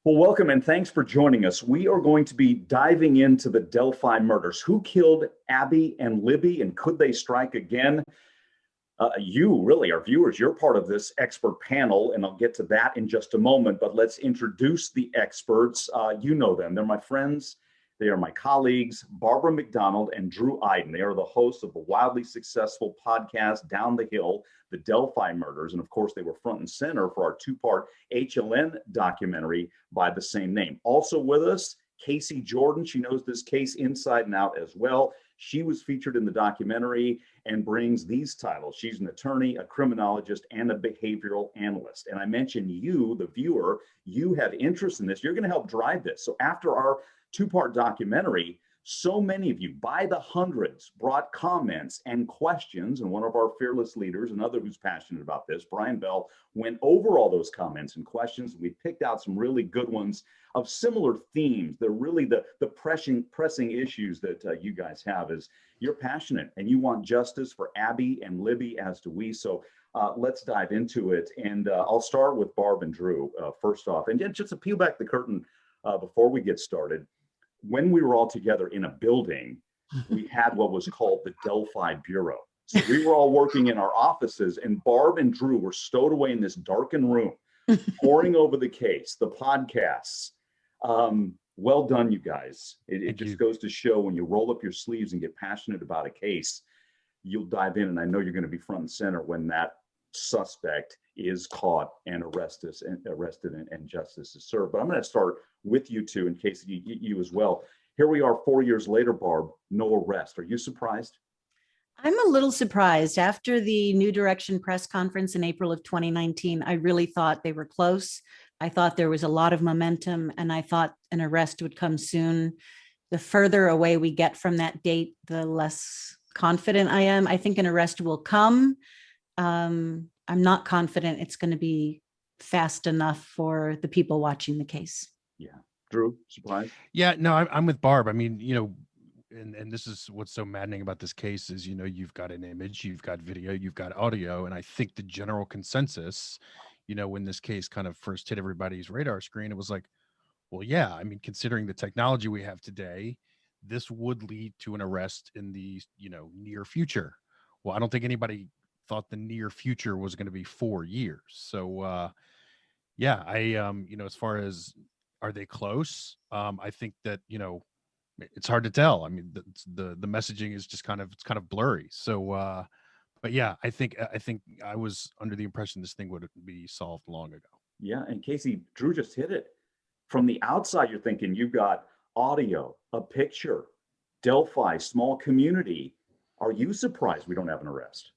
Well, welcome and thanks for joining us. We are going to be diving into the Delphi murders. Who killed Abby and Libby, and could they strike again? You, really, our viewers, you're part of this expert panel, and I'll get to that in just a moment. But let's introduce the experts. You know them. They're my friends. They are my colleagues, Barbara McDonald and Drew Iden. They are the hosts of the wildly successful podcast Down the Hill, the Delphi murders. And of course, they were front and center for our two-part HLN documentary by the same name. Also with us, Casey Jordan. She knows this case inside and out as well. She was featured in the documentary and brings these titles. She's an attorney, a criminologist, and a behavioral analyst. And I mentioned you, the viewer, you have interest in this. You're going to help drive this. So after our two-part documentary, so many of you, by the hundreds, brought comments and questions. And one of our fearless leaders, another who's passionate about this, Brian Bell, went over all those comments and questions. We picked out some really good ones of similar themes. They're really the pressing issues that you guys have. Is you're passionate and you want justice for Abby and Libby, as do we. So let's dive into it. And I'll start with Barb and Drew first off. And just to peel back the curtain before we get started, when we were all together in a building, we had what was called the Delphi Bureau. So we were all working in our offices, and Barb and Drew were stowed away in this darkened room, poring over the case, the podcasts. Well done, you guys. It just goes to show when you roll up your sleeves and get passionate about a case, you'll dive in. And I know you're going to be front and center when that suspect is caught and arrested and justice is served. But I'm going to start with you two, in case you as well. Here we are 4 years later, Barb, no arrest. Are you surprised? I'm a little surprised. After the New Direction press conference in April of 2019, I really thought they were close. I thought there was a lot of momentum, and I thought an arrest would come soon. The further away we get from that date, the less confident I am. I think an arrest will come. I'm not confident it's going to be fast enough for the people watching the case. Yeah. Drew, surprised? Yeah, no, I'm with Barb. I mean, and this is what's so maddening about this case is, you've got an image, you've got video, you've got audio. And I think the general consensus, when this case kind of first hit everybody's radar screen, it was like, well, yeah, I mean, considering the technology we have today, this would lead to an arrest in the, near future. Well, I don't think anybody thought the near future was going to be 4 years. So, yeah, as far as, are they close? I think that, it's hard to tell. I mean, the messaging is just kind of blurry. So, but yeah, I think I was under the impression this thing would be solved long ago. Yeah. And Casey, Drew just hit it. From the outside, you're thinking you've got audio, a picture, Delphi, small community. Are you surprised we don't have an arrest?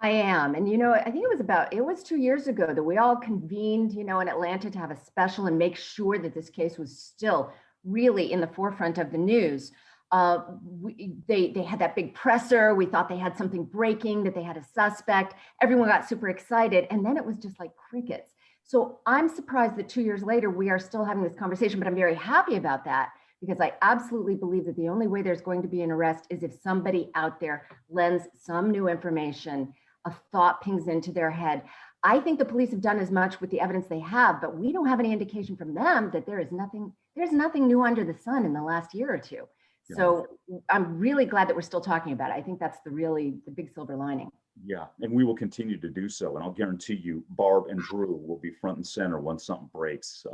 I am. And, I think it was 2 years ago that we all convened, in Atlanta to have a special and make sure that this case was still really in the forefront of the news. They had that big presser. We thought they had something breaking, that they had a suspect. Everyone got super excited. And then it was just like crickets. So I'm surprised that 2 years later, we are still having this conversation, but I'm very happy about that, because I absolutely believe that the only way there's going to be an arrest is if somebody out there lends some new information, a thought pings into their head. I think the police have done as much with the evidence they have, but we don't have any indication from them that there's nothing new under the sun in the last year or two. Yeah. So I'm really glad that we're still talking about it. I think that's the big silver lining. Yeah, and we will continue to do so. And I'll guarantee you, Barb and Drew will be front and center when something breaks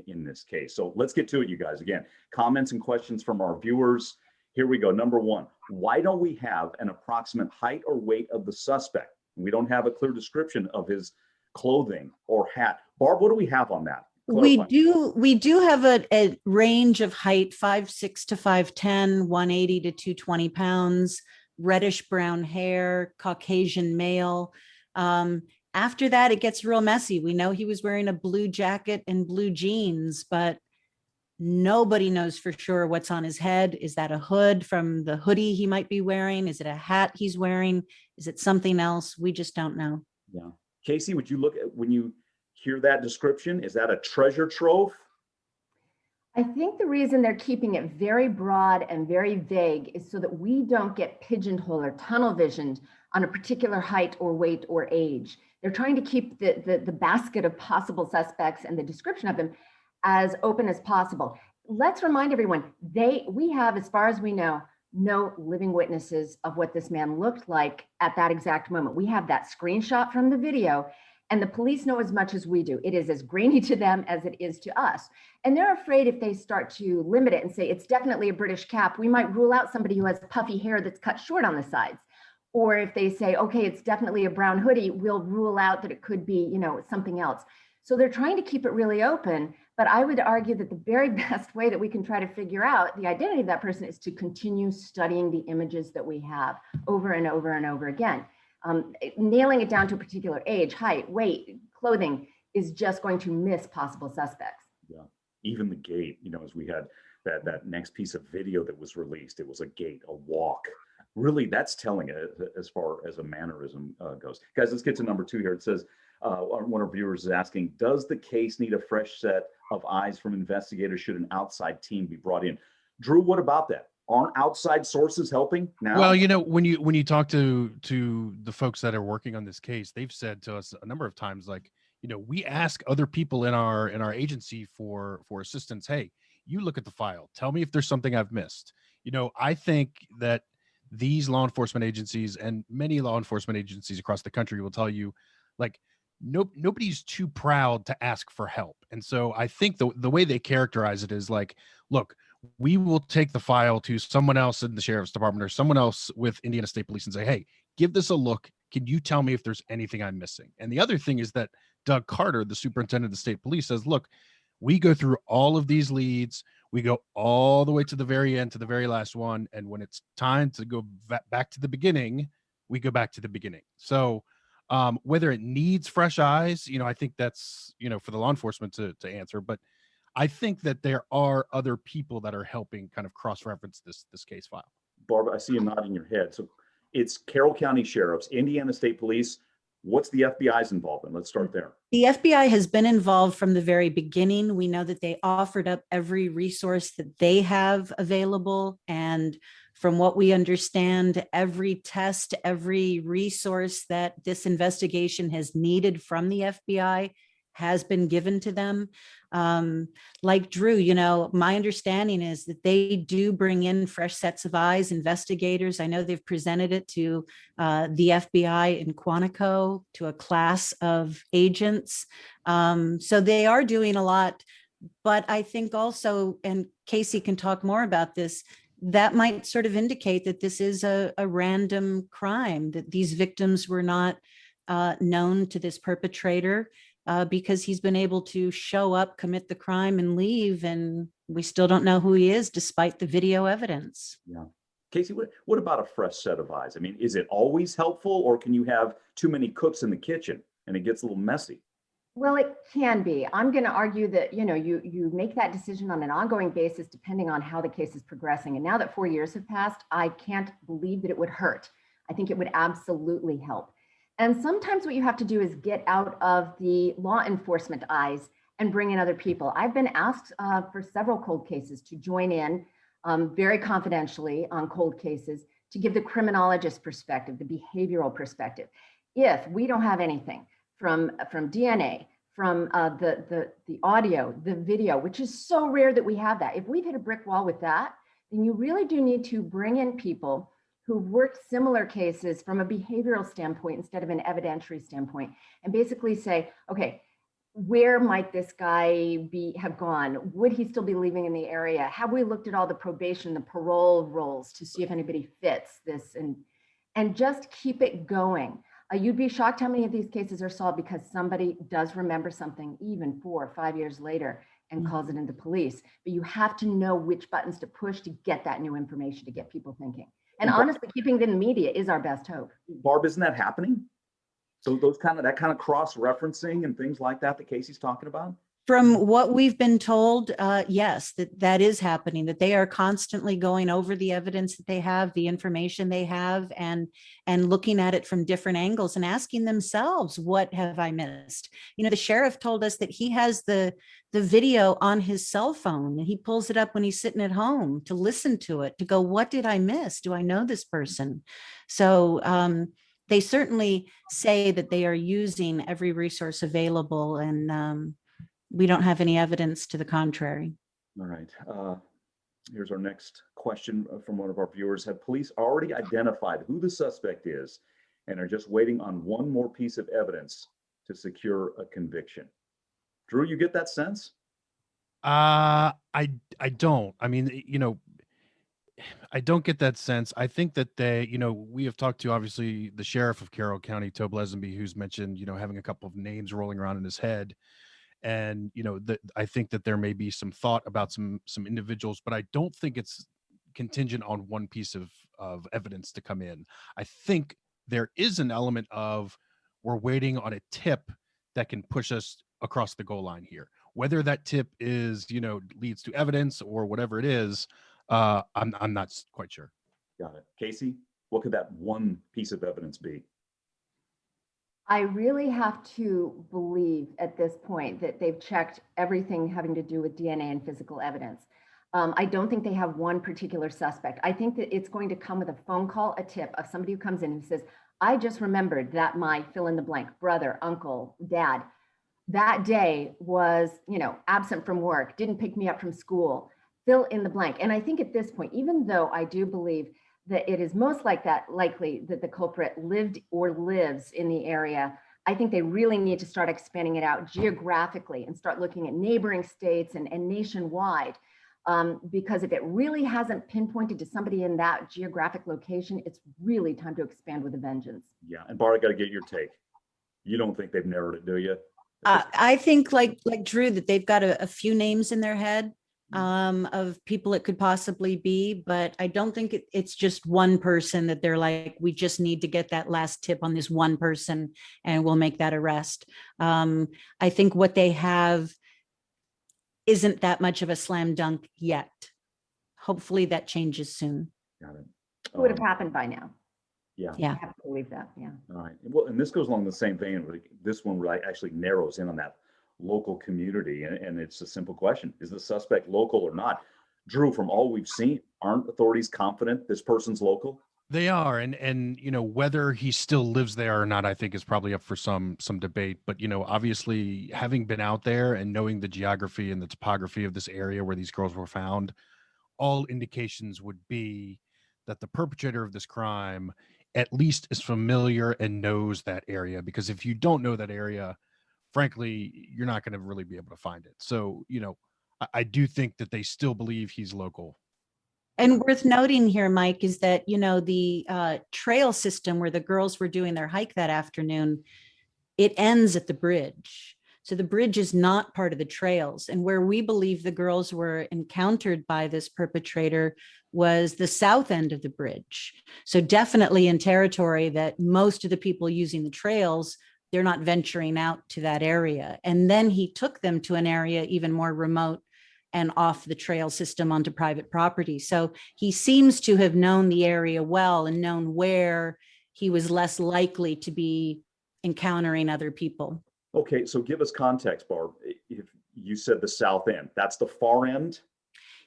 in this case. So let's get to it, you guys. Again, comments and questions from our viewers. Here we go. Number one, why don't we have an approximate height or weight of the suspect? We don't have a clear description of his clothing or hat. Barb, what do we have on that? Clarify. We do have a range of height, 5'6" to 5'10", 180 to 220 pounds, reddish brown hair, Caucasian male. After that, it gets real messy. We know he was wearing a blue jacket and blue jeans, but nobody knows for sure what's on his head. Is that a hood from the hoodie he might be wearing? Is it a hat he's wearing? Is it something else? We just don't know. Yeah. Casey, would you look at, when you hear that description, is that a treasure trove? I think the reason they're keeping it very broad and very vague is so that we don't get pigeonholed or tunnel visioned on a particular height or weight or age. They're trying to keep the basket of possible suspects and the description of them as open as possible. Let's remind everyone, we have, as far as we know, no living witnesses of what this man looked like at that exact moment. We have that screenshot from the video, and the police know as much as we do. It is as grainy to them as it is to us. And they're afraid if they start to limit it and say it's definitely a British cap, we might rule out somebody who has puffy hair that's cut short on the sides. Or if they say, okay, it's definitely a brown hoodie, we'll rule out that it could be, something else. So they're trying to keep it really open. But I would argue that the very best way that we can try to figure out the identity of that person is to continue studying the images that we have over and over and over again. Nailing it down to a particular age, height, weight, clothing is just going to miss possible suspects. Yeah, even the gait, as we had that next piece of video that was released, it was a gait, a walk. Really, that's telling as far as a mannerism goes. Guys, let's get to number 2 here. It says, one of our viewers is asking, does the case need a fresh set of eyes from investigators? Should an outside team be brought in? Drew, what about that? Aren't outside sources helping now? Well, when you talk to the folks that are working on this case, they've said to us a number of times, like, we ask other people in our agency for assistance. Hey, you look at the file. Tell me if there's something I've missed. I think that these law enforcement agencies and many law enforcement agencies across the country will tell you, like, nobody's too proud to ask for help. And so I think the way they characterize it is like, look, we will take the file to someone else in the sheriff's department or someone else with Indiana State Police and say, hey, give this a look. Can you tell me if there's anything I'm missing? And the other thing is that Doug Carter, the superintendent of the state police, says, look, we go through all of these leads. We go all the way to the very end, to the very last one. And when it's time to go back to the beginning, we go back to the beginning. So whether it needs fresh eyes, I think that's, for the law enforcement to answer. But I think that there are other people that are helping kind of cross-reference this case file. Barbara, I see you nodding your head. So it's Carroll County Sheriffs, Indiana State Police. What's the FBI's involvement? Let's start there. The FBI has been involved from the very beginning. We know that they offered up every resource that they have available. And from what we understand, every test, every resource that this investigation has needed from the FBI has been given to them. Like Drew, my understanding is that they do bring in fresh sets of eyes, investigators. I know they've presented it to the FBI in Quantico, to a class of agents. So they are doing a lot, but I think also, and Casey can talk more about this, that might sort of indicate that this is a random crime, that these victims were not known to this perpetrator. Because he's been able to show up, commit the crime, and leave, and we still don't know who he is, despite the video evidence. Yeah. Casey, what about a fresh set of eyes? I mean, is it always helpful, or can you have too many cooks in the kitchen and it gets a little messy? Well, it can be. I'm going to argue that, you make that decision on an ongoing basis, depending on how the case is progressing. And now that 4 years have passed, I can't believe that it would hurt. I think it would absolutely help. And sometimes what you have to do is get out of the law enforcement eyes and bring in other people. I've been asked for several cold cases to join in very confidentially on cold cases to give the criminologist perspective, the behavioral perspective. If we don't have anything from DNA, from the audio, the video, which is so rare that we have that. If we've hit a brick wall with that, then you really do need to bring in people who've worked similar cases from a behavioral standpoint instead of an evidentiary standpoint, and basically say, okay, where might this guy have gone? Would he still be living in the area? Have we looked at all the probation, the parole rolls to see if anybody fits this, and just keep it going. You'd be shocked how many of these cases are solved because somebody does remember something even 4 or 5 years later and calls it into police. But you have to know which buttons to push to get that new information, to get people thinking. And honestly, keeping it in the media is our best hope. Barb, isn't that happening? So that kind of cross-referencing and things like that Casey's talking about? From what we've been told, yes, that is happening, that they are constantly going over the evidence that they have, the information they have, and looking at it from different angles and asking themselves, what have I missed? The sheriff told us that he has the video on his cell phone and he pulls it up when he's sitting at home to listen to it, to go, what did I miss? Do I know this person? So they certainly say that they are using every resource available, and We don't have any evidence to the contrary. All right. Here's our next question from one of our viewers. Have police already identified who the suspect is and are just waiting on one more piece of evidence to secure a conviction? Drew, you get that sense? I don't. I mean, I don't get that sense. I think that we have talked to obviously the sheriff of Carroll County, Tobe Lesenby, who's mentioned, having a couple of names rolling around in his head. And, I think that there may be some thought about some individuals, but I don't think it's contingent on one piece of evidence to come in. I think there is an element of we're waiting on a tip that can push us across the goal line here. Whether that tip is, leads to evidence or whatever it is, I'm not quite sure. Got it. Casey, what could that one piece of evidence be? I really have to believe at this point that they've checked everything having to do with DNA and physical evidence. I don't think they have one particular suspect. I think that it's going to come with a phone call, a tip of somebody who comes in and says, I just remembered that my fill in the blank brother, uncle, dad, that day was, absent from work, didn't pick me up from school, fill in the blank. And I think at this point, even though I do believe that it is most likely that the culprit lived or lives in the area, I think they really need to start expanding it out geographically and start looking at neighboring states and nationwide. Because if it really hasn't pinpointed to somebody in that geographic location, it's really time to expand with a vengeance. Yeah, and Bar, I got to get your take. You don't think they've narrowed it, do you? I think like Drew, that they've got a few names in their head of people it could possibly be, but I don't think it's just one person that they're like, we just need to get that last tip on this one person and we'll make that arrest. I think what they have isn't that much of a slam dunk yet. Hopefully that changes soon. Got it. It would have happened by now. Yeah. Yeah. I have to believe that. Yeah. All right. Well, and this goes along the same vein. This one really actually narrows in on that local community. And it's a simple question. Is the suspect local or not? Drew, from all we've seen, aren't authorities confident this person's local? They are, and whether he still lives there or not, I think is probably up for some debate. But obviously, having been out there and knowing the geography and the topography of this area where these girls were found, all indications would be that the perpetrator of this crime at least is familiar and knows that area. Because if you don't know that area, frankly, you're not going to really be able to find it. So I do think that they still believe he's local. And worth noting here, Mike, is that, the trail system where the girls were doing their hike that afternoon, it ends at the bridge. So the bridge is not part of the trails. And where we believe the girls were encountered by this perpetrator was the south end of the bridge. So definitely in territory that most of the people using the trails, they're not venturing out to that area. And then he took them to an area even more remote and off the trail system onto private property. So he seems to have known the area well and known where he was less likely to be encountering other people. Okay, so give us context, Barb. If you said the south end, that's the far end?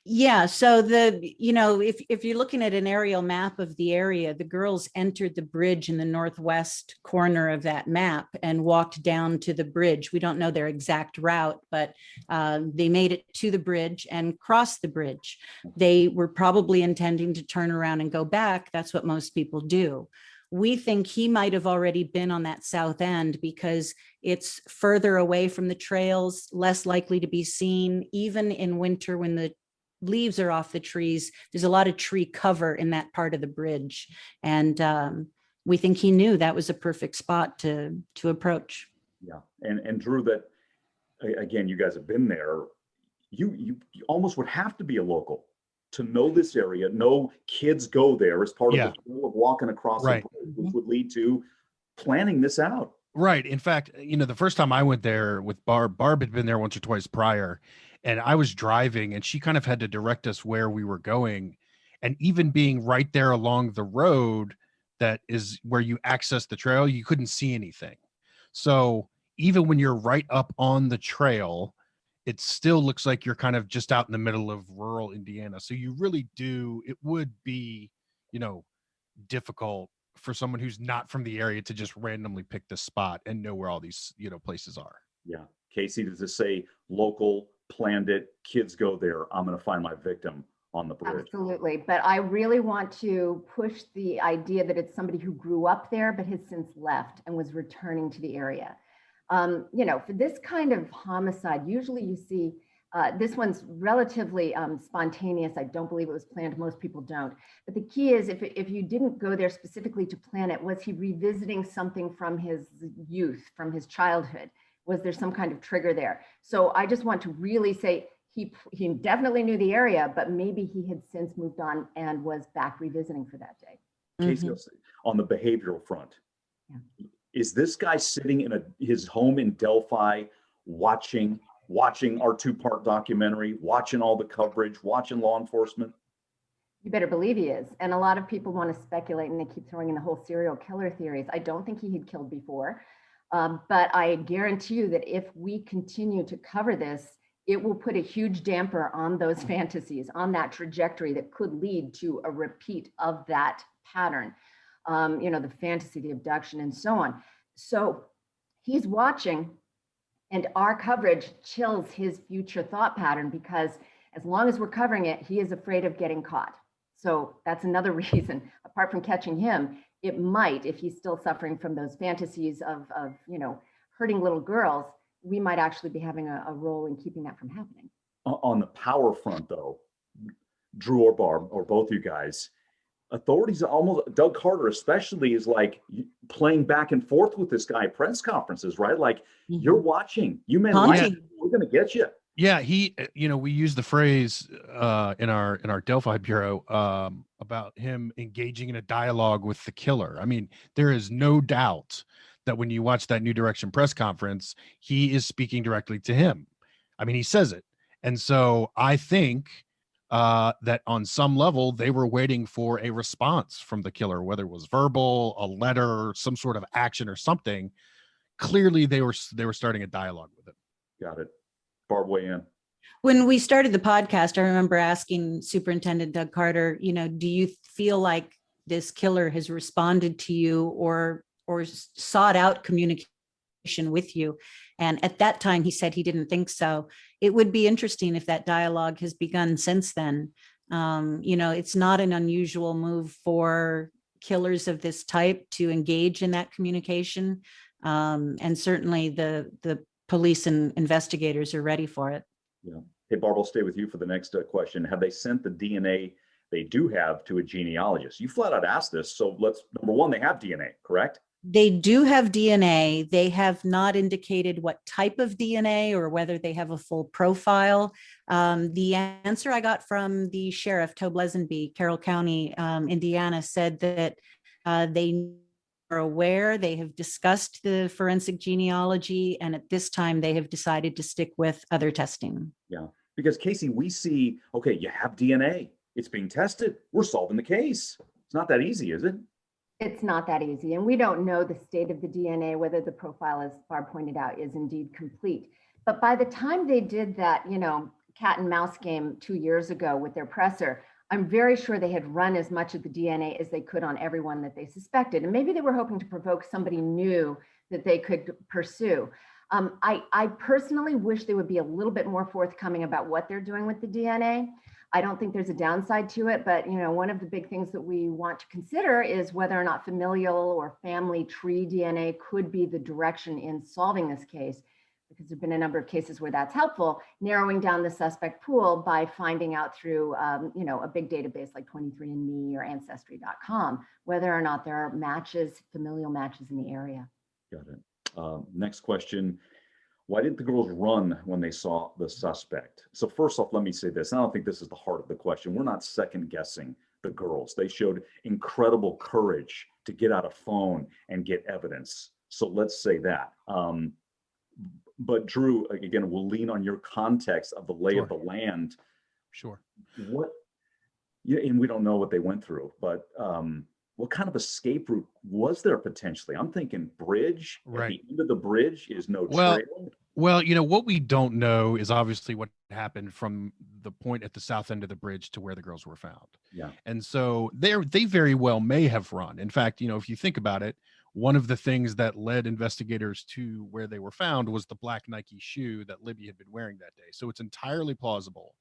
Yeah. So if you're looking at an aerial map of the area, the girls entered the bridge in the northwest corner of that map and walked down to the bridge. We don't know their exact route, but they made it to the bridge and crossed the bridge. They were probably intending to turn around and go back. That's what most people do. We think he might have already been on that south end because it's further away from the trails, less likely to be seen, even in winter when the leaves are off the trees. There's a lot of tree cover in that part of the bridge. And we think he knew that was a perfect spot to approach. Yeah. And Drew, that again, you guys have been there. You almost would have to be a local to know this area. No kids go there as part of the drill of walking across the bridge, which would lead to planning this out. Right. In fact, the first time I went there with Barb had been there once or twice prior, and I was driving and she kind of had to direct us where we were going. And even being right there along the road that is where you access the trail, you couldn't see anything. So even when you're right up on the trail, it still looks like you're kind of just out in the middle of rural Indiana. So you really do, it would be, difficult for someone who's not from the area to just randomly pick this spot and know where all these, places are. Yeah. Casey, does this say local, planned it, kids go there, I'm going to find my victim on the bridge? Absolutely. But I really want to push the idea that it's somebody who grew up there, but has since left and was returning to the area. For this kind of homicide, usually you see, this one's relatively spontaneous. I don't believe it was planned. Most people don't. But the key is, if you didn't go there specifically to plan it, was he revisiting something from his youth, from his childhood? Was there some kind of trigger there? So I just want to really say he definitely knew the area, but maybe he had since moved on and was back revisiting for that day. Casey, on the behavioral front, is this guy sitting in his home in Delphi watching our two-part documentary, watching all the coverage, watching law enforcement? You better believe he is. And a lot of people want to speculate, and they keep throwing in the whole serial killer theories. I don't think he had killed before, but I guarantee you that if we continue to cover this, it will put a huge damper on those fantasies, on that trajectory that could lead to a repeat of that pattern. The fantasy, the abduction, and so on. So he's watching, and our coverage chills his future thought pattern, because as long as we're covering it, he is afraid of getting caught. So that's another reason, apart from catching him, it might, if he's still suffering from those fantasies of hurting little girls, we might actually be having a role in keeping that from happening. On the power front, though, Drew or Barb, or both you guys, authorities, almost Doug Carter especially, is like playing back and forth with this guy at press conferences, right? Like, you're watching, you meant like, we're going to get you. Yeah, we use the phrase in our Delphi bureau about him engaging in a dialogue with the killer. I mean, there is no doubt that when you watch that New Direction press conference, he is speaking directly to him. I mean, he says it. And so I think that on some level, they were waiting for a response from the killer, whether it was verbal, a letter, some sort of action or something. Clearly, they were starting a dialogue with him. Got it. Barb, weigh in. When we started the podcast, I remember asking Superintendent Doug Carter, do you feel like this killer has responded to you or sought out communication with you? And at that time, he said he didn't think so. It would be interesting if that dialogue has begun since then. It's not an unusual move for killers of this type to engage in that communication. And certainly the police and investigators are ready for it. Yeah. Hey, Barb, I'll stay with you for the next question. Have they sent the DNA they do have to a genealogist? You flat out asked this. So number one, they have DNA, correct? They do have DNA. They have not indicated what type of DNA or whether they have a full profile. The answer I got from the sheriff, Tobe Lesenby, Carroll County, Indiana, said that they are aware, they have discussed the forensic genealogy, and at this time they have decided to stick with other testing. Yeah, because Casey, we see, okay, you have DNA, it's being tested, we're solving the case. It's not that easy, is it? It's not that easy. And we don't know the state of the DNA, whether the profile, as Barb pointed out, is indeed complete. But by the time they did that, cat and mouse game 2 years ago with their presser, I'm very sure they had run as much of the DNA as they could on everyone that they suspected. And maybe they were hoping to provoke somebody new that they could pursue. I personally wish they would be a little bit more forthcoming about what they're doing with the DNA. I don't think there's a downside to it, but one of the big things that we want to consider is whether or not familial or family tree DNA could be the direction in solving this case, because there've been a number of cases where that's helpful, narrowing down the suspect pool by finding out through a big database like 23andMe or Ancestry.com, whether or not there are matches, familial matches in the area. Got it. Next question. Why didn't the girls run when they saw the suspect? So first off, let me say this. I don't think this is the heart of the question. We're not second guessing the girls. They showed incredible courage to get out a phone and get evidence. So let's say that. But Drew, again, we'll lean on your context of the lay of the land. Sure. And we don't know what they went through, but what kind of escape route was there potentially? I'm thinking bridge. Right. At the end of the bridge is no Well, trail. Well, what we don't know is obviously what happened from the point at the south end of the bridge to where the girls were found. Yeah. And so they very well may have run. In fact, if you think about it, one of the things that led investigators to where they were found was the black Nike shoe that Libby had been wearing that day. So it's entirely plausible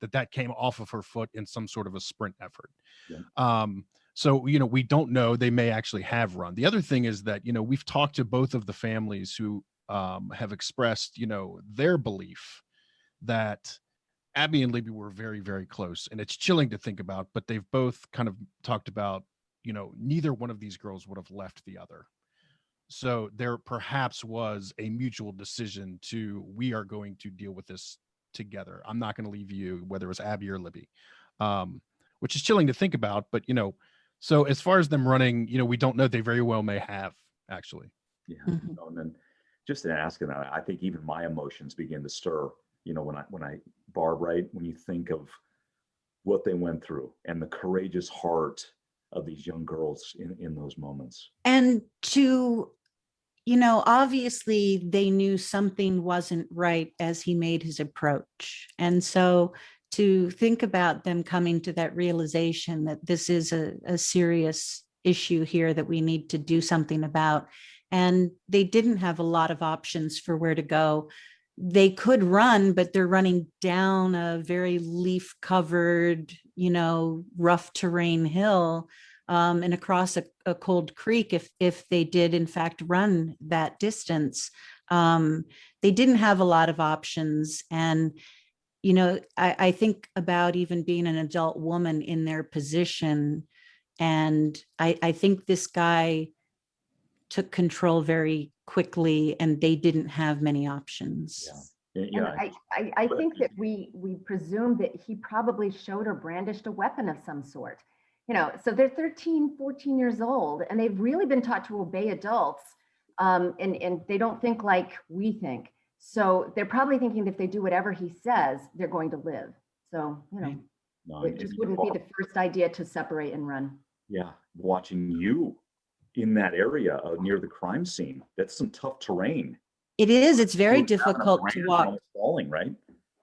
that that came off of her foot in some sort of a sprint effort. Yeah. So, you know, we don't know. They may actually have run. The other thing is that, you know, we've talked to both of the families who have expressed, you know, their belief that Abby and Libby were very, very close. And it's chilling to think about, but they've both kind of talked about, you know, neither one of these girls would have left the other. So there perhaps was a mutual decision to, we are going to deal with this together. I'm not going to leave you, whether it was Abby or Libby, which is chilling to think about. But, you know, so as far as them running, you know, we don't know. They very well may have, actually. Yeah. And then just in asking that, I think even my emotions begin to stir, you know, when Barb, right, when you think of what they went through and the courageous heart of these young girls in those moments. And to, you know, obviously they knew something wasn't right as he made his approach. And so to think about them coming to that realization that this is a serious issue here that we need to do something about. And they didn't have a lot of options for where to go. They could run, but they're running down a very leaf covered, you know, rough terrain hill and across a cold creek if they did in fact run that distance. They didn't have a lot of options. And, you know, I think about even being an adult woman in their position. And I think this guy took control very quickly and they didn't have many options. Yeah. And I think that we presume that he probably showed or brandished a weapon of some sort. You know, so they're 13, 14 years old, and they've really been taught to obey adults, and they don't think like we think. So they're probably thinking that if they do whatever he says, they're going to live. So, you know, it just wouldn't be the first idea to separate and run. Yeah, watching you in that area near the crime scene, that's some tough terrain. It is. It's very difficult to walk. Falling, right?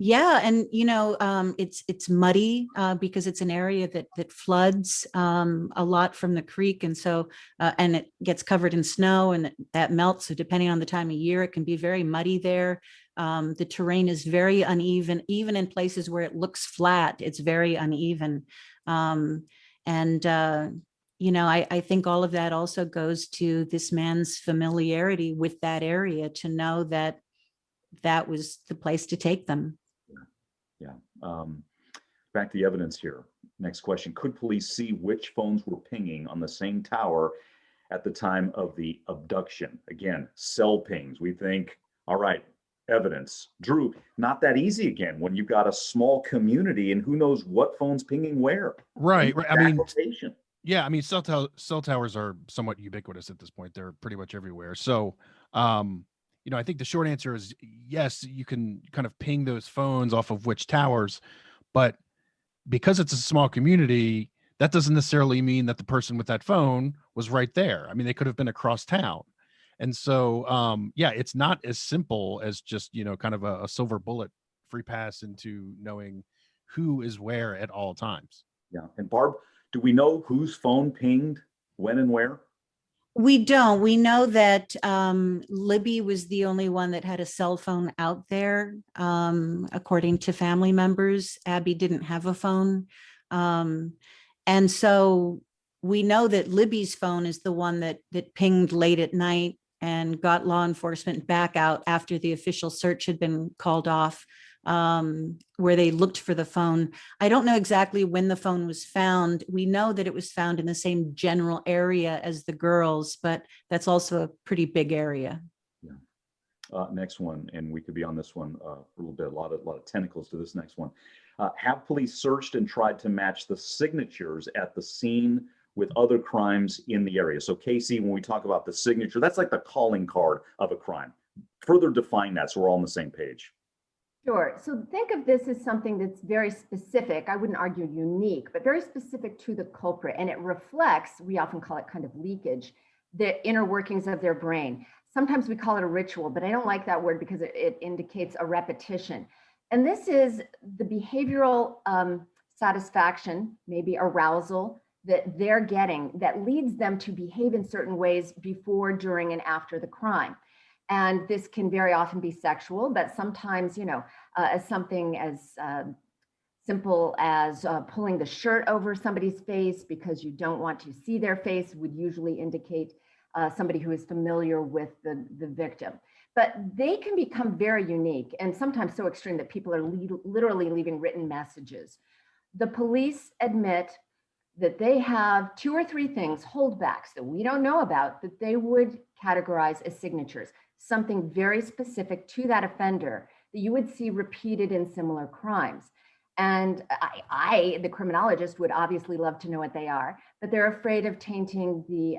Yeah, and you know, it's muddy because it's an area that floods a lot from the creek, and so and it gets covered in snow, and that melts. So depending on the time of year, it can be very muddy there. The terrain is very uneven, even in places where it looks flat. It's very uneven, and you know, I think all of that also goes to this man's familiarity with that area to know that that was the place to take them. Yeah. Back to the evidence here. Next question. Could police see which phones were pinging on the same tower at the time of the abduction? Again, cell pings. We think, all right, evidence. Drew, not that easy again when you've got a small community and who knows what phone's pinging where. Right. I mean, location. Yeah, I mean, cell towers are somewhat ubiquitous at this point. They're pretty much everywhere. So, you know, I think the short answer is yes, you can kind of ping those phones off of which towers, but because it's a small community, that doesn't necessarily mean that the person with that phone was right there. I mean, they could have been across town. And so, yeah, it's not as simple as just, you know, kind of a silver bullet free pass into knowing who is where at all times. Yeah. And Barb, do we know whose phone pinged when and where? We don't. We know that Libby was the only one that had a cell phone out there, according to family members. Abby didn't have a phone. And so we know that Libby's phone is the one that pinged late at night and got law enforcement back out after the official search had been called off, where they looked for the phone. I don't know exactly when the phone was found. We know that it was found in the same general area as the girls, but that's also a pretty big area. Yeah. Next one, and we could be on this one a little bit, a lot of tentacles to this next one. Have police searched and tried to match the signatures at the scene with other crimes in the area? So Casey, when we talk about the signature, that's like the calling card of a crime. Further define that so we're all on the same page. Sure. So think of this as something that's very specific. I wouldn't argue unique, but very specific to the culprit. And it reflects, we often call it kind of leakage, the inner workings of their brain. Sometimes we call it a ritual, but I don't like that word because it indicates a repetition. And this is the behavioral satisfaction, maybe arousal, that they're getting that leads them to behave in certain ways before, during, and after the crime. And this can very often be sexual, but sometimes, as something as simple as pulling the shirt over somebody's face because you don't want to see their face would usually indicate somebody who is familiar with the victim. But they can become very unique and sometimes so extreme that people are literally leaving written messages. The police admit that they have 2 or 3 things, holdbacks that we don't know about, that they would categorize as signatures, something very specific to that offender that you would see repeated in similar crimes. And I, the criminologist, would obviously love to know what they are, but they're afraid of tainting the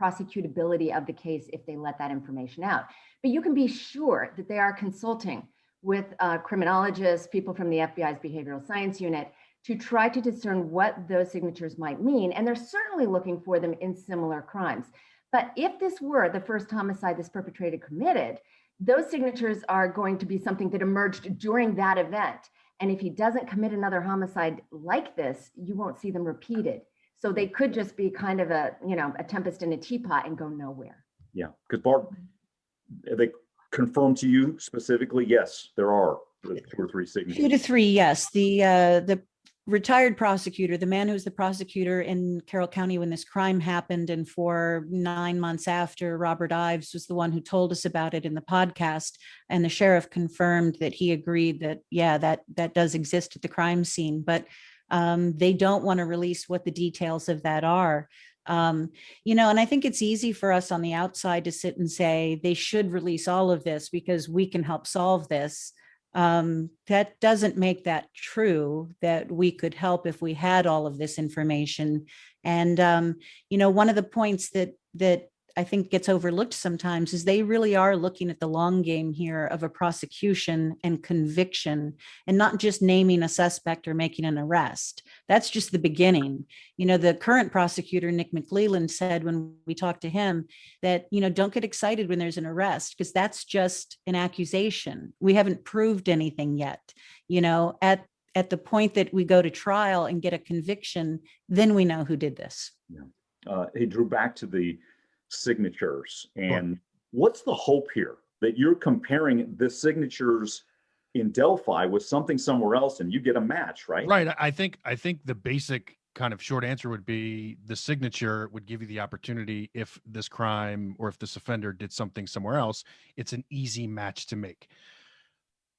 prosecutability of the case if they let that information out. But you can be sure that they are consulting with criminologists, people from the FBI's behavioral science unit, to try to discern what those signatures might mean. And they're certainly looking for them in similar crimes. But if this were the first homicide this perpetrator committed, those signatures are going to be something that emerged during that event. And if he doesn't commit another homicide like this, you won't see them repeated. So they could just be kind of a tempest in a teapot and go nowhere. Yeah, because Barb, they confirmed to you specifically, yes, there are 2 or 3 signatures. 2 to 3, yes. The retired prosecutor, the man who was the prosecutor in Carroll County when this crime happened, and for 9 months after, Robert Ives was the one who told us about it in the podcast. And the sheriff confirmed that he agreed that, yeah, that does exist at the crime scene, but they don't want to release what the details of that are. And I think it's easy for us on the outside to sit and say they should release all of this because we can help solve this. That doesn't make that true, that we could help if we had all of this information. And, one of the points that I think gets overlooked sometimes is they really are looking at the long game here of a prosecution and conviction, and not just naming a suspect or making an arrest. That's just the beginning. The current prosecutor, Nick McLeland, said when we talked to him that, don't get excited when there's an arrest because that's just an accusation. We haven't proved anything yet. At the point that we go to trial and get a conviction, then we know who did this. Yeah. He drew back to the signatures. And what's the hope here that you're comparing the signatures in Delphi with something somewhere else and you get a match, right? Right. I think the basic kind of short answer would be the signature would give you the opportunity, if this crime or if this offender did something somewhere else, it's an easy match to make.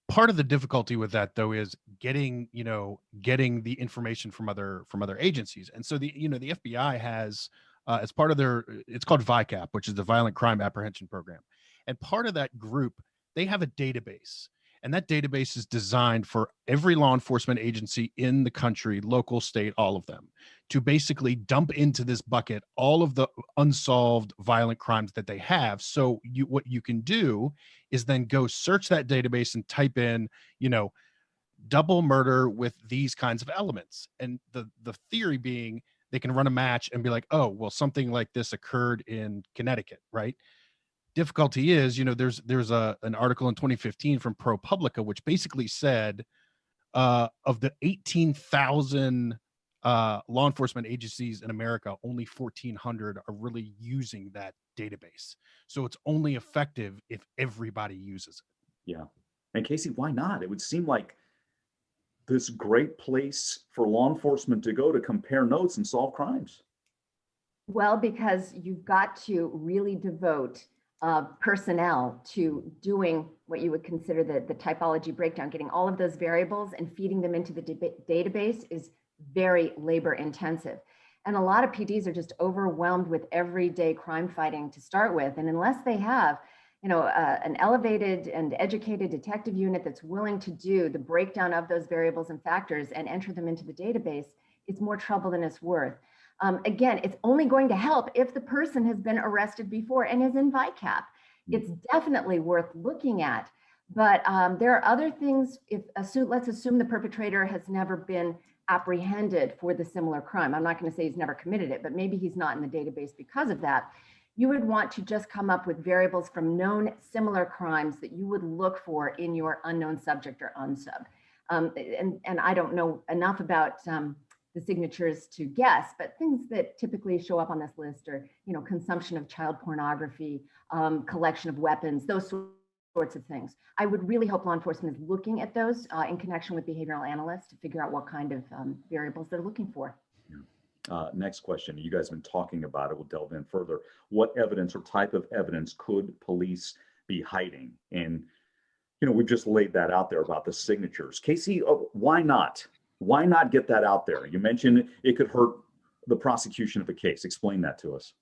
Part of the difficulty with that, though, is getting the information from other agencies. And so the FBI has, as part of it's called VICAP, which is the Violent Crime Apprehension Program. And part of that group, they have a database. And that database is designed for every law enforcement agency in the country, local, state, all of them, to basically dump into this bucket all of the unsolved violent crimes that they have. So what you can do is then go search that database and type in, double murder with these kinds of elements. And the theory being, they can run a match and be like, oh, well, something like this occurred in Connecticut, right? Difficulty is, there's an article in 2015 from ProPublica, which basically said of the 18,000 law enforcement agencies in America, only 1,400 are really using that database. So it's only effective if everybody uses it. Yeah. And Casey, why not? It would seem like this great place for law enforcement to go to compare notes and solve crimes. Well, because you've got to really devote personnel to doing what you would consider the typology breakdown. Getting all of those variables and feeding them into the database is very labor intensive. And a lot of PDs are just overwhelmed with everyday crime fighting to start with. And unless they have an elevated and educated detective unit that's willing to do the breakdown of those variables and factors and enter them into the database, it's more trouble than it's worth. Again, it's only going to help if the person has been arrested before and is in VICAP. It's definitely worth looking at. But there are other things. Let's assume the perpetrator has never been apprehended for the similar crime. I'm not going to say he's never committed it, but maybe he's not in the database because of that. You would want to just come up with variables from known similar crimes that you would look for in your unknown subject or unsub. And I don't know enough about the the signatures to guess, but things that typically show up on this list are, consumption of child pornography, collection of weapons, those sorts of things. I would really hope law enforcement is looking at those in connection with behavioral analysts to figure out what kind of variables they're looking for. Next question. You guys have been talking about it. We'll delve in further. What evidence or type of evidence could police be hiding? And, we've just laid that out there about the signatures. Casey, why not? Why not get that out there? You mentioned it could hurt the prosecution of a case. Explain that to us.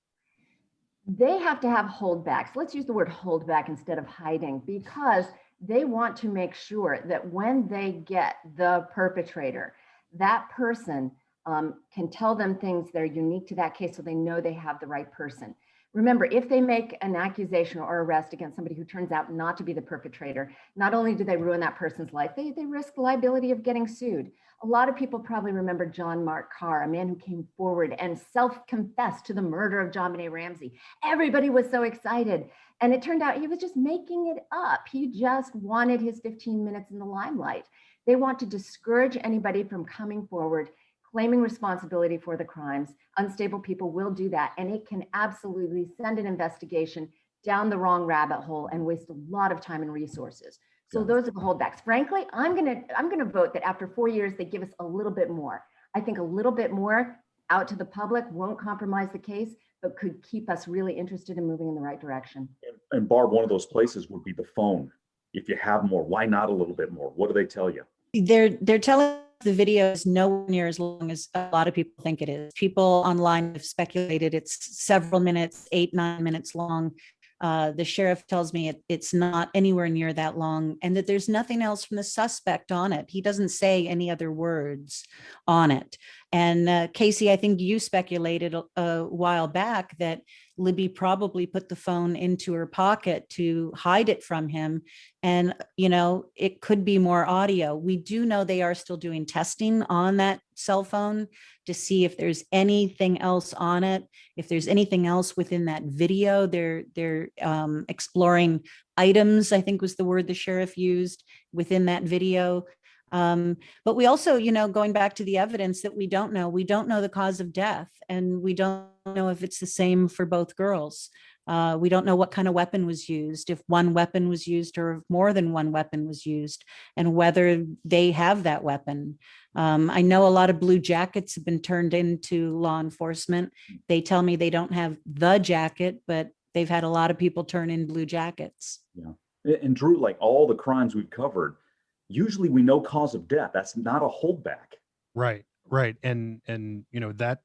They have to have holdbacks. Let's use the word holdback instead of hiding, because they want to make sure that when they get the perpetrator, that person can tell them things that are unique to that case so they know they have the right person. Remember, if they make an accusation or arrest against somebody who turns out not to be the perpetrator, not only do they ruin that person's life, they risk the liability of getting sued. A lot of people probably remember John Mark Carr, a man who came forward and self-confessed to the murder of JonBenet Ramsey. Everybody was so excited. And it turned out he was just making it up. He just wanted his 15 minutes in the limelight. They want to discourage anybody from coming forward, claiming responsibility for the crimes. Unstable people will do that, and it can absolutely send an investigation down the wrong rabbit hole and waste a lot of time and resources. So those are the holdbacks. Frankly, I'm gonna vote that after 4 years, they give us a little bit more. I think a little bit more out to the public won't compromise the case, but could keep us really interested in moving in the right direction. And Barb, one of those places would be the phone. If you have more, why not a little bit more? What do they tell you? They're telling the video is nowhere near as long as a lot of people think it is. People online have speculated it's several minutes, 8-9 minutes long. The sheriff tells me it's not anywhere near that long, and that there's nothing else from the suspect on it. He doesn't say any other words on it. And Casey, I think you speculated a while back that Libby probably put the phone into her pocket to hide it from him. And, it could be more audio. We do know they are still doing testing on that cell phone to see if there's anything else on it. If there's anything else within that video, they're exploring items, I think was the word the sheriff used within that video. But we also, going back to the evidence that we don't know the cause of death, and we don't know if it's the same for both girls. We don't know what kind of weapon was used, if one weapon was used or if more than one weapon was used, and whether they have that weapon. I know a lot of blue jackets have been turned into law enforcement. They tell me they don't have the jacket, but they've had a lot of people turn in blue jackets. Yeah. And Drew, like all the crimes we've covered, usually we know cause of death. That's not a holdback. Right. And that,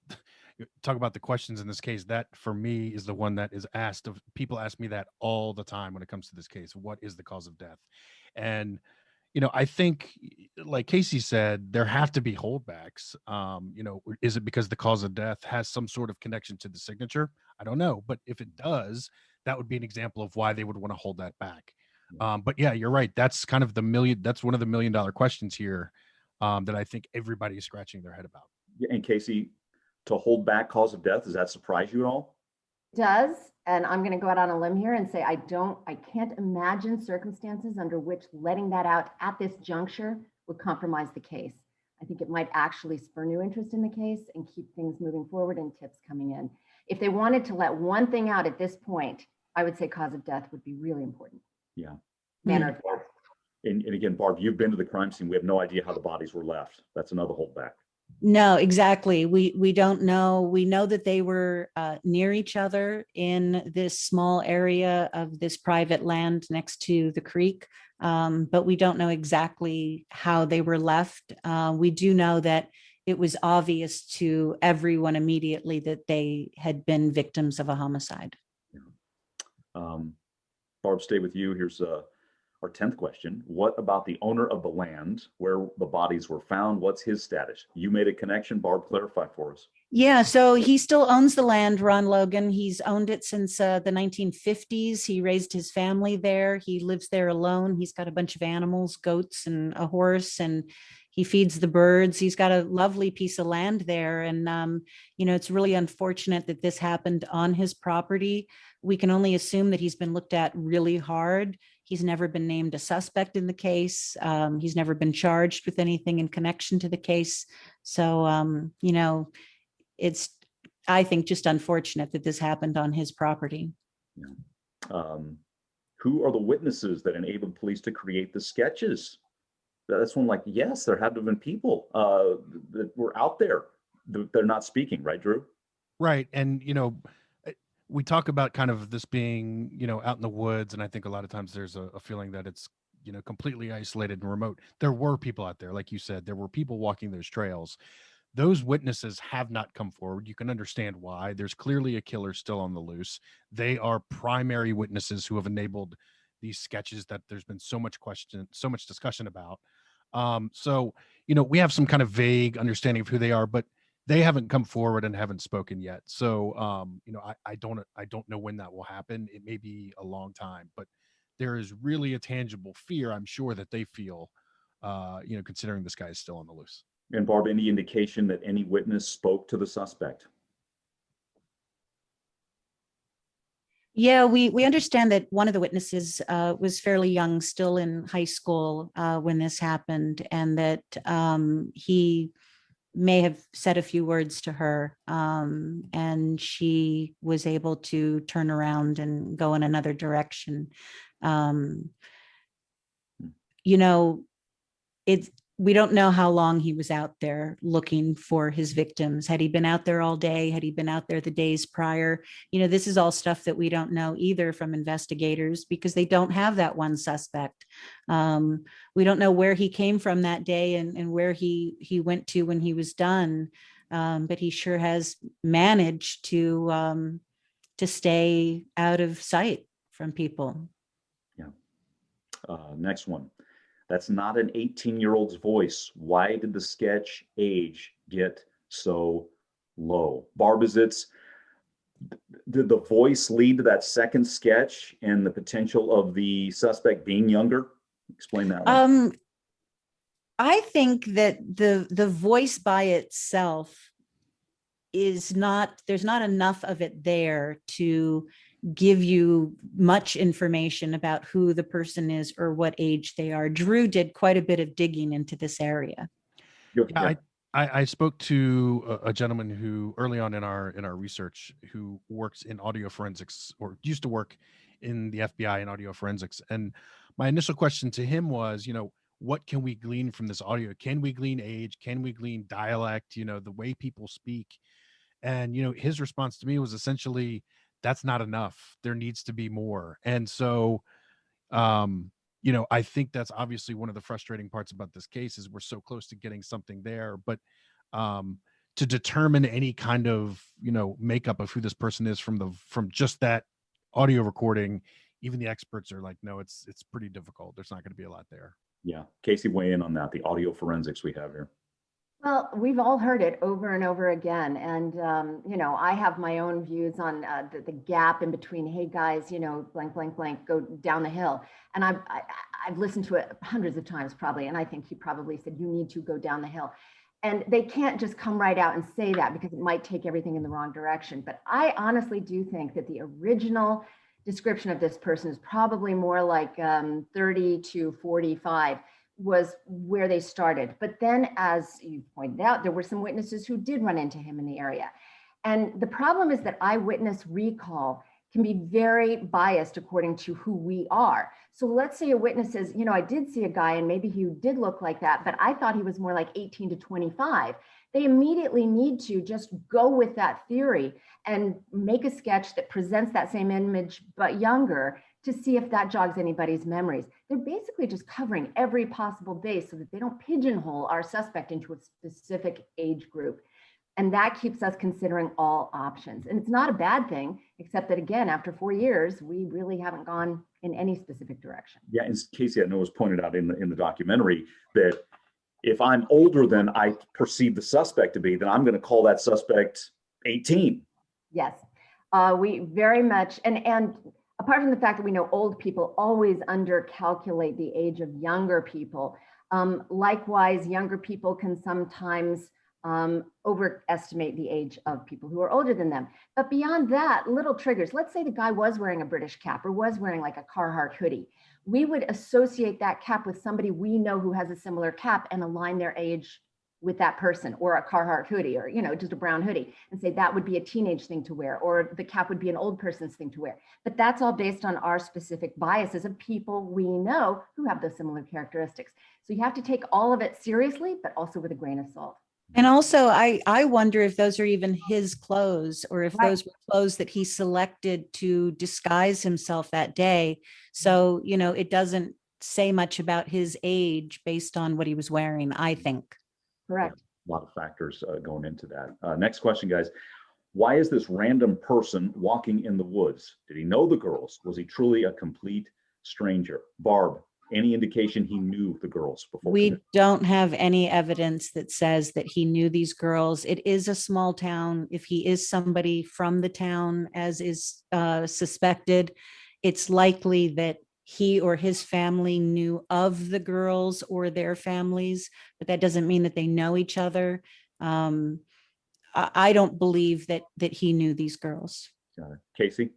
talk about the questions in this case, that for me is the one that is asked of people. Ask me that all the time when it comes to this case. What is the cause of death? And I think, like Casey said, there have to be holdbacks. Is it because the cause of death has some sort of connection to the signature? I don't know, but if it does, that would be an example of why they would want to hold that back. But yeah, you're right. That's kind of that's one of the $1 million questions here that I think everybody is scratching their head about. Yeah, and Casey, to hold back cause of death, does that surprise you at all? It does. And I'm going to go out on a limb here and say, I can't imagine circumstances under which letting that out at this juncture would compromise the case. I think it might actually spur new interest in the case and keep things moving forward and tips coming in. If they wanted to let one thing out at this point, I would say cause of death would be really important. Yeah. Manner of death. And again, Barb, you've been to the crime scene. We have no idea how the bodies were left. That's another holdback. No, exactly. We don't know. We know that they were near each other in this small area of this private land next to the creek, but we don't know exactly how they were left. We do know that it was obvious to everyone immediately that they had been victims of a homicide. Yeah. Barb, stay with you. Here's our 10th question. What about the owner of the land where the bodies were found? What's his status? You made a connection. Barb, clarify for us. Yeah, so he still owns the land, Ron Logan. He's owned it since the 1950s. He raised his family there. He lives there alone. He's got a bunch of animals, goats and a horse, and he feeds the birds. He's got a lovely piece of land there. And, it's really unfortunate that this happened on his property. We can only assume that he's been looked at really hard. He's never been named a suspect in the case. He's never been charged with anything in connection to the case. So, you know, it's, I think, just unfortunate that this happened on his property. Who are the witnesses that enabled police to create the sketches? That's when, like, yes, there had to have been people that were out there. They're not speaking, right, Drew? Right. And, you know, we talk about kind of this being, you know, out in the woods. And I think a lot of times there's a feeling that it's, you know, completely isolated and remote. There were people out there, like you said, there were people walking those trails. Those witnesses have not come forward. You can understand why. There's clearly a killer still on the loose. They are primary witnesses who have enabled these sketches that there's been so much discussion about. So, you know, we have some kind of vague understanding of who they are, but they haven't come forward and haven't spoken yet. So, you know, I don't know when that will happen. It may be a long time, but there is really a tangible fear, I'm sure, that they feel, you know, considering this guy is still on the loose. And Barb, any indication that any witness spoke to the suspect? Yeah, we understand that one of the witnesses was fairly young, still in high school when this happened, and that he may have said a few words to her, and she was able to turn around and go in another direction. You know, we don't know how long he was out there looking for his victims. Had he been out there all day? Had he been out there the days prior? You know, this is all stuff that we don't know either from investigators, because they don't have that one suspect. We don't know where he came from that day and where he went to when he was done. But he sure has managed to stay out of sight from people. Yeah. Next one. That's not an 18-year-old's voice. Why did the sketch age get so low? Barb, did the voice lead to that second sketch and the potential of the suspect being younger? Explain that one. I think that the voice by itself is not, there's not enough of it there to give you much information about who the person is or what age they are. Drew did quite a bit of digging into this area. Yeah, I spoke to a gentleman who early on in our research, who works in audio forensics, or used to work in the FBI in audio forensics. And my initial question to him was, you know, what can we glean from this audio? Can we glean age? Can we glean dialect? You know, the way people speak? And, you know, his response to me was essentially, that's not enough. There needs to be more. And so, you know, I think that's obviously one of the frustrating parts about this case is we're so close to getting something there, but to determine any kind of, you know, makeup of who this person is from just that audio recording, even the experts are like, no, it's pretty difficult. There's not going to be a lot there. Yeah. Casey, weigh in on that, the audio forensics we have here. Well, we've all heard it over and over again. And, you know, I have my own views on the gap in between, hey, guys, you know, blank, blank, blank, go down the hill. And I've listened to it hundreds of times probably. And I think he probably said, you need to go down the hill. And they can't just come right out and say that because it might take everything in the wrong direction. But I honestly do think that the original description of this person is probably more like 30 to 45. Was where they started. But then, as you pointed out, there were some witnesses who did run into him in the area. And the problem is that eyewitness recall can be very biased according to who we are. So let's say a witness says, you know, I did see a guy and maybe he did look like that, but I thought he was more like 18 to 25. They immediately need to just go with that theory and make a sketch that presents that same image, but younger, to see if that jogs anybody's memories. They're basically just covering every possible base so that they don't pigeonhole our suspect into a specific age group. And that keeps us considering all options. And it's not a bad thing, except that again, after 4 years, we really haven't gone in any specific direction. Yeah, and Casey, I know was pointed out in the documentary that if I'm older than I perceive the suspect to be, then I'm going to call that suspect 18. Yes, we very much, and apart from the fact that we know old people always undercalculate the age of younger people, likewise, younger people can sometimes overestimate the age of people who are older than them. But beyond that, little triggers. Let's say the guy was wearing a British cap or was wearing like a Carhartt hoodie. We would associate that cap with somebody we know who has a similar cap and align their age with that person, or a Carhartt hoodie, or, you know, just a brown hoodie, and say that would be a teenage thing to wear, or the cap would be an old person's thing to wear. But that's all based on our specific biases of people we know who have those similar characteristics. So you have to take all of it seriously, but also with a grain of salt. And also, I wonder if those are even his clothes, or if Right. those were clothes that he selected to disguise himself that day. So, you know, it doesn't say much about his age based on what he was wearing, I think. Correct. A lot of factors going into that. Next question, guys. Why is this random person walking in the woods? Did he know the girls? Was he truly a complete stranger? Barb, any indication he knew the girls before? We don't have any evidence that says that he knew these girls. It is a small town. If he is somebody from the town, as is suspected, it's likely that he or his family knew of the girls or their families, but that doesn't mean that they know each other. I don't believe that he knew these girls. Casey?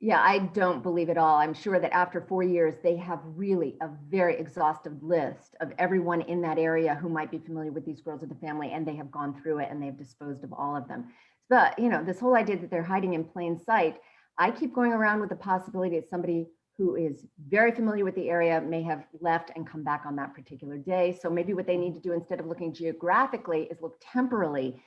Yeah, I don't believe it all. I'm sure that after 4 years, they have really a very exhaustive list of everyone in that area who might be familiar with these girls or the family, and they have gone through it and they've disposed of all of them. But, you know, this whole idea that they're hiding in plain sight, I keep going around with the possibility that somebody who is very familiar with the area may have left and come back on that particular day. So maybe what they need to do, instead of looking geographically, is look temporally,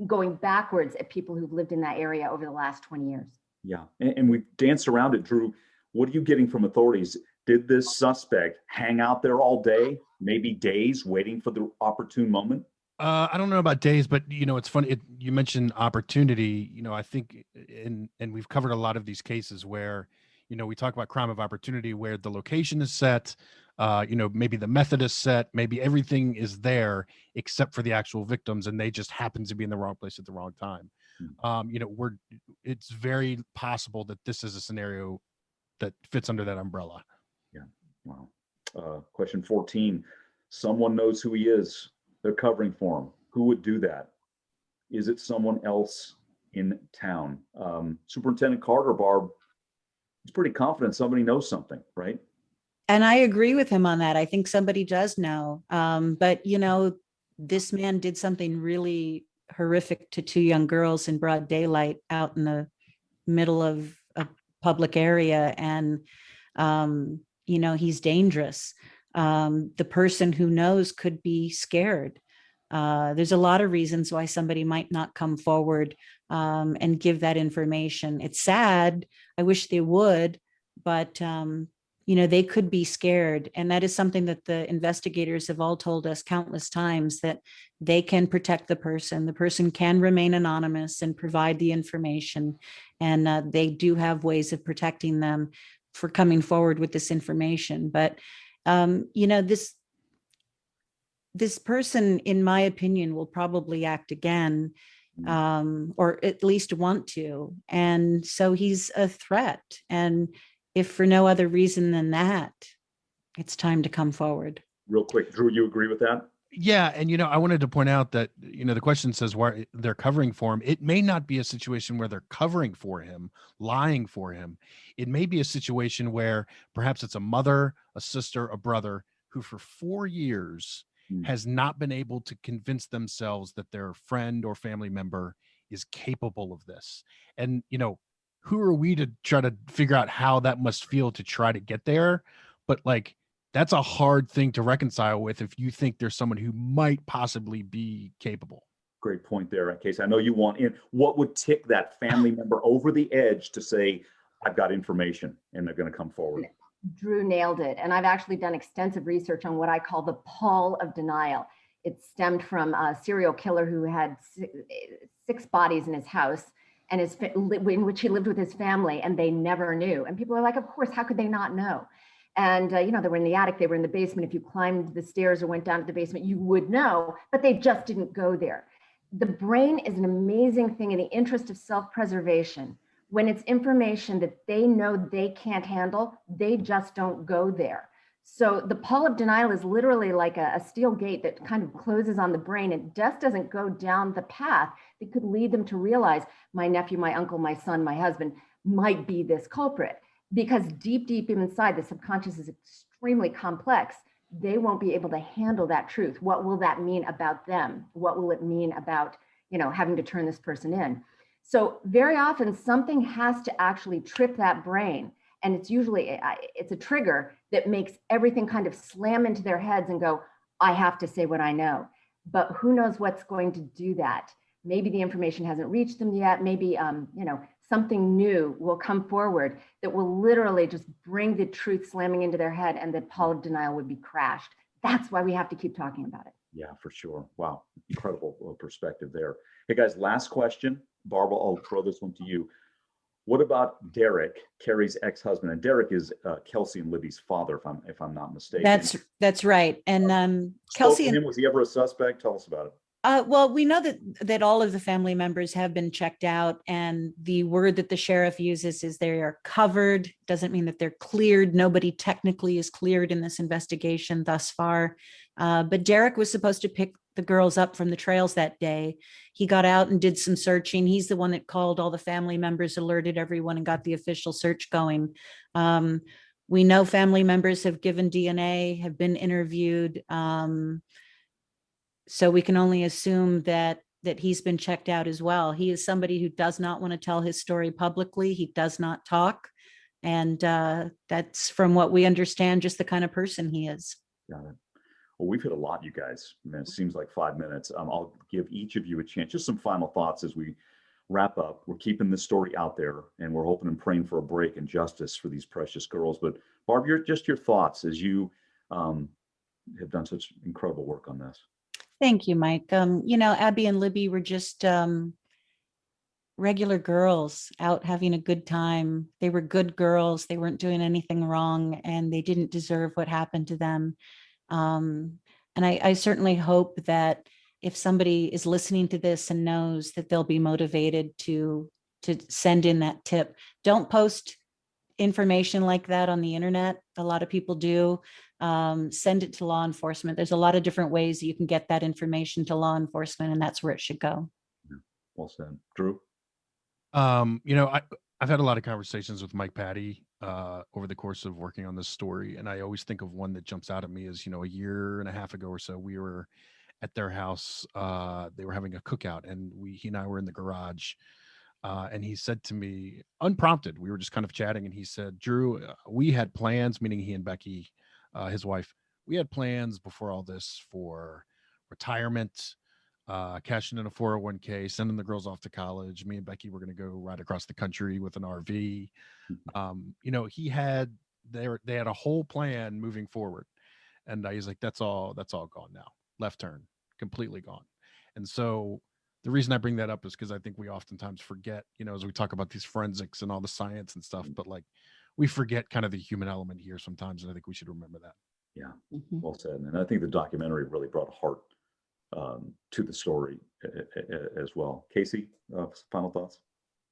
going backwards at people who've lived in that area over the last 20 years. Yeah, and we danced around it, Drew. What are you getting from authorities? Did this suspect hang out there all day, maybe days, waiting for the opportune moment? I don't know about days, but you know, it's funny. You mentioned opportunity. You know, I think, and we've covered a lot of these cases where, you know, we talk about crime of opportunity, where the location is set, you know, maybe the method is set, maybe everything is there except for the actual victims, and they just happen to be in the wrong place at the wrong time. You know, it's very possible that this is a scenario that fits under that umbrella. Yeah. Wow. Question 14. Someone knows who he is. They're covering for him. Who would do that? Is it someone else in town? Superintendent Carter, Barb, he's pretty confident somebody knows something, right? And I agree with him on that. I think somebody does know. But, you know, this man did something really horrific to two young girls in broad daylight out in the middle of a public area. And, you know, he's dangerous. The person who knows could be scared. There's a lot of reasons why somebody might not come forward and give that information. It's sad. I wish they would, but you know, they could be scared. And that is something that the investigators have all told us countless times, that they can protect the person. The person can remain anonymous and provide the information. And they do have ways of protecting them for coming forward with this information. But, you know, this person, in my opinion, will probably act again, or at least want to. And so he's a threat. And if for no other reason than that, it's time to come forward. Real quick, Drew, you agree with that? Yeah. And, you know, I wanted to point out that, you know, the question says why they're covering for him. It may not be a situation where they're covering for him, lying for him. It may be a situation where perhaps it's a mother, a sister, a brother who for 4 years has not been able to convince themselves that their friend or family member is capable of this. And, you know, who are we to try to figure out how that must feel to try to get there? But like, that's a hard thing to reconcile with if you think there's someone who might possibly be capable. Great point there, Casey. I know you want in. What would tick that family member over the edge to say, I've got information, and they're going to come forward? Drew nailed it. And I've actually done extensive research on what I call the pall of denial. It stemmed from a serial killer who had 6 bodies in his house, and in which he lived with his family, and they never knew. And people are like, of course, how could they not know? And, you know, they were in the attic, they were in the basement. If you climbed the stairs or went down to the basement, you would know, but they just didn't go there. The brain is an amazing thing in the interest of self-preservation. When it's information that they know they can't handle, they just don't go there. So the pall of denial is literally like a steel gate that kind of closes on the brain, and just doesn't go down the path that could lead them to realize my nephew, my uncle, my son, my husband might be this culprit. Because deep, deep inside, the subconscious is extremely complex. They won't be able to handle that truth. What will that mean about them? What will it mean about, having to turn this person in? So very often something has to actually trip that brain. And it's usually, it's a trigger that makes everything kind of slam into their heads and go, I have to say what I know. But who knows what's going to do that? Maybe the information hasn't reached them yet. Maybe, something new will come forward that will literally just bring the truth slamming into their head, and the pall of denial would be crashed. That's why we have to keep talking about it. Yeah, for sure. Wow. Incredible perspective there. Hey guys, last question. Barbara, I'll throw this one to you. What about Derek, Carrie's ex-husband? And Derek is Kelsey and Libby's father, if I'm not mistaken. That's right. And Kelsey and him, was he ever a suspect? Tell us about it. Well, we know that all of the family members have been checked out, and the word that the sheriff uses is they are covered. Doesn't mean that they're cleared. Nobody technically is cleared in this investigation thus far. But Derek was supposed to pick the girls up from the trails that day. He got out and did some searching. He's the one that called all the family members, alerted everyone, and got the official search going. We know family members have given DNA, have been interviewed. So we can only assume that he's been checked out as well. He is somebody who does not want to tell his story publicly. He does not talk. And that's, from what we understand, just the kind of person he is. Got it. Well, we've hit a lot, you guys. Man, it seems like 5 minutes. I'll give each of you a chance. Just some final thoughts as we wrap up. We're keeping this story out there, and we're hoping and praying for a break and justice for these precious girls. But Barb, your thoughts as you have done such incredible work on this. Thank you, Mike. Abby and Libby were just regular girls out having a good time. They were good girls. They weren't doing anything wrong, and they didn't deserve what happened to them. And I certainly hope that if somebody is listening to this and knows, that they'll be motivated to send in that tip. Don't post information like that on the internet. A lot of people do. Send it to law enforcement. There's a lot of different ways that you can get that information to law enforcement, and that's where it should go. Yeah, well said. Drew? I've had a lot of conversations with Mike Patty over the course of working on this story, and I always think of one that jumps out at me is, a year and a half ago or so, we were at their house. They were having a cookout, and he and I were in the garage. And he said to me, unprompted, we were just kind of chatting, and he said, Drew, we had plans, meaning he and Becky, his wife, we had plans before all this for retirement, cashing in a 401k, sending the girls off to college. Me and Becky were going to go ride across the country with an RV. They had a whole plan moving forward. And he's like, that's all gone now. Left turn, completely gone. And so the reason I bring that up is because I think we oftentimes forget, as we talk about these forensics and all the science and stuff, but we forget kind of the human element here sometimes. And I think we should remember that. Yeah, well said. And I think the documentary really brought heart to the story as well. Casey, final thoughts?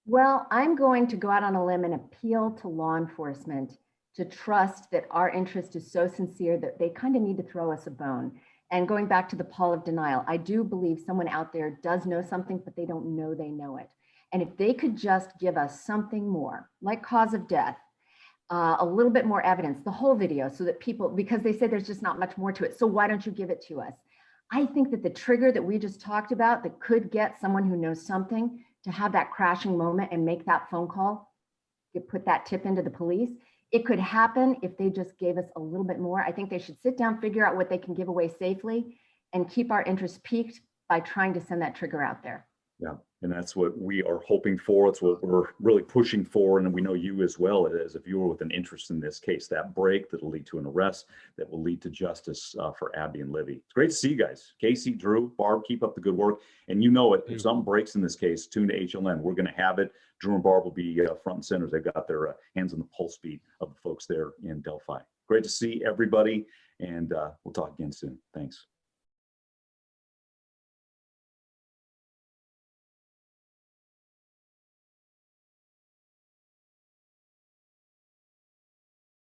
Well, I'm going to go out on a limb and appeal to law enforcement to trust that our interest is so sincere that they kind of need to throw us a bone. And going back to the pall of denial, I do believe someone out there does know something, but they don't know they know it. And if they could just give us something more, like cause of death, a little bit more evidence, the whole video, so that people, because they say there's just not much more to it. So why don't you give it to us? I think that the trigger that we just talked about that could get someone who knows something to have that crashing moment and make that phone call, put that tip into the police, it could happen if they just gave us a little bit more. I think they should sit down, figure out what they can give away safely, and keep our interest piqued by trying to send that trigger out there. Yeah, and that's what we are hoping for. It's what we're really pushing for. And we know you as well, as a viewer with an interest in this case, that break that'll lead to an arrest, that will lead to justice for Abby and Libby. It's great to see you guys. Casey, Drew, Barb, keep up the good work. And if something breaks in this case, tune to HLN. We're going to have it. Drew and Barb will be front and center. They've got their hands on the pulse beat of the folks there in Delphi. Great to see everybody. And we'll talk again soon. Thanks.